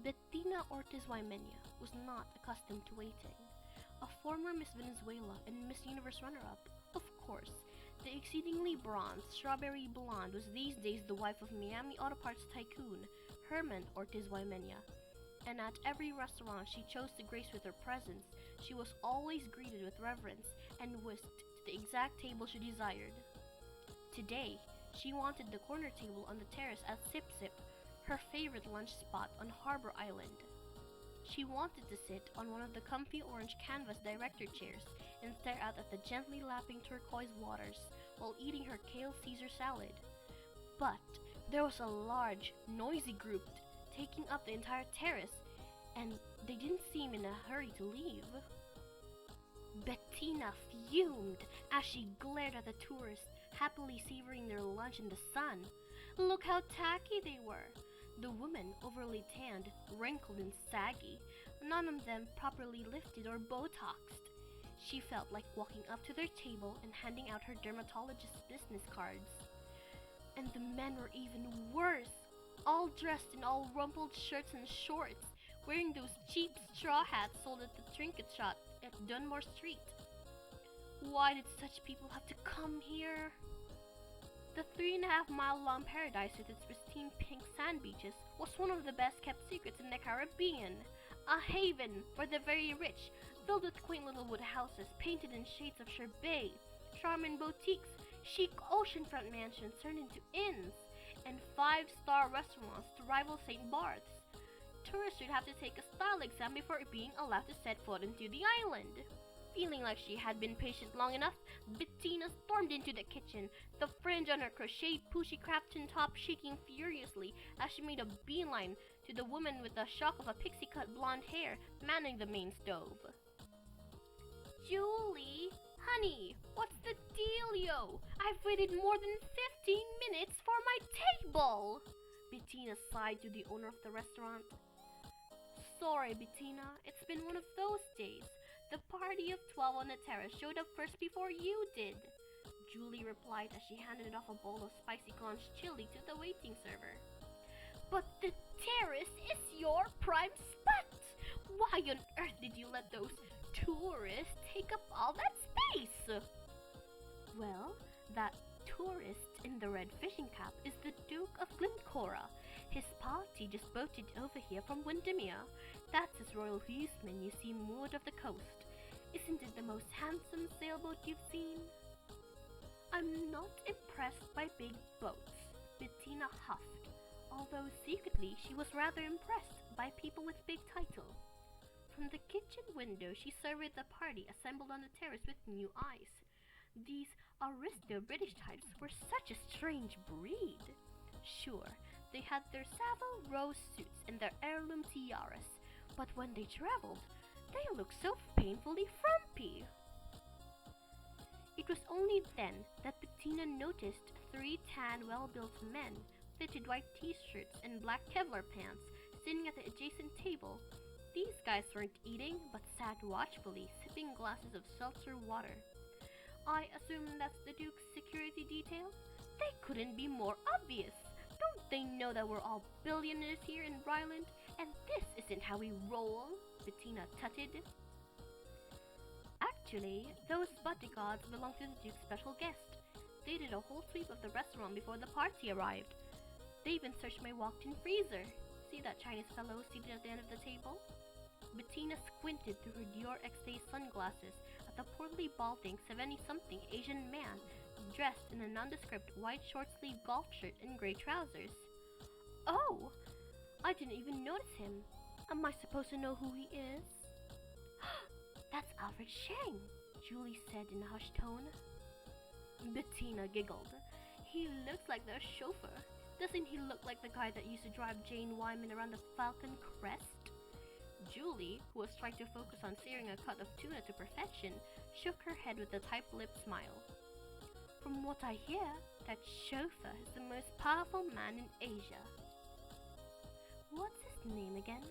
Bettina Ortiz y Meña was not accustomed to waiting. A former Miss Venezuela and Miss Universe runner-up, of course, the exceedingly bronze strawberry blonde was these days the wife of Miami Auto Parts tycoon Herman Ortiz y Meña. And at every restaurant she chose to grace with her presence, she was always greeted with reverence and whisked to the exact table she desired. Today, she wanted the corner table on the terrace at Sip Sip, her favorite lunch spot on Harbor Island. She wanted to sit on one of the comfy orange canvas director chairs and stare out at the gently lapping turquoise waters while eating her kale Caesar salad. But there was a large, noisy group taking up the entire terrace, and they didn't seem in a hurry to leave. Bettina fumed as she glared at the tourists happily savoring their lunch in the sun. Look how tacky they were! The women overly tanned, wrinkled and saggy, none of them properly lifted or botoxed. She felt like walking up to their table and handing out her dermatologist's business cards. And the men were even worse, all dressed in all rumpled shirts and shorts, wearing those cheap straw hats sold at the trinket shop at Dunmore Street. Why did such people have to come here? The 3.5-mile-long paradise with its pristine pink sand beaches was one of the best-kept secrets in the Caribbean, a haven for the very rich, filled with quaint little wood houses painted in shades of sherbet, charming boutiques, chic oceanfront mansions turned into inns, and 5-star restaurants to rival St. Barth's. Tourists should have to take a style exam before being allowed to set foot into the island. Feeling like she had been patient long enough, Bettina stormed into the kitchen, the fringe on her crocheted Pushy Crafton top shaking furiously as she made a beeline to the woman with the shock of a pixie-cut blonde hair manning the main stove. Julie, honey, what's the dealio? I've waited more than 15 minutes for my table! Bettina sighed to the owner of the restaurant. Sorry, Bettina, it's been one of those days. The party of 12 on the terrace showed up first before you did, Julie replied as she handed off a bowl of spicy conch chili to the waiting server. But the terrace is your prime spot! Why on earth did you let those tourists take up all that space? Well, that tourist in the red fishing cap is the Duke of Glencora. His party just boated over here from Windermere. That's his royal huseman you see moored off the coast. Isn't it the most handsome sailboat you've seen? I'm not impressed by big boats, Bettina huffed, although secretly she was rather impressed by people with big title. From the kitchen window she surveyed the party assembled on the terrace with new eyes. These aristo-British types were such a strange breed. Sure, they had their Savile Row suits and their heirloom tiaras, but when they traveled, they looked so painfully frumpy. It was only then that Bettina noticed 3 tan, well-built men, fitted white t-shirts and black Kevlar pants, sitting at the adjacent table. These guys weren't eating, but sat watchfully, sipping glasses of seltzer water. I assume that's the Duke's security detail? They couldn't be more obvious. Don't they know that we're all billionaires here in Ryland, and this isn't how we roll? Bettina tutted. Actually, those bodyguards belong to the Duke's special guest. They did a whole sweep of the restaurant before the party arrived. They even searched my walk-in freezer. See that Chinese fellow seated at the end of the table? Bettina squinted through her Dior X-Day sunglasses at the portly balding 70-something Asian man dressed in a nondescript white short-sleeved golf shirt and gray trousers. Oh! I didn't even notice him. Am I supposed to know who he is? That's Alfred Shang, Julie said in a hushed tone. Bettina giggled. He looks like their chauffeur. Doesn't he look like the guy that used to drive Jane Wyman around the Falcon Crest? Julie, who was trying to focus on searing a cut of tuna to perfection, shook her head with a tight-lipped smile. From what I hear, that chauffeur is the most powerful man in Asia. What's his name again?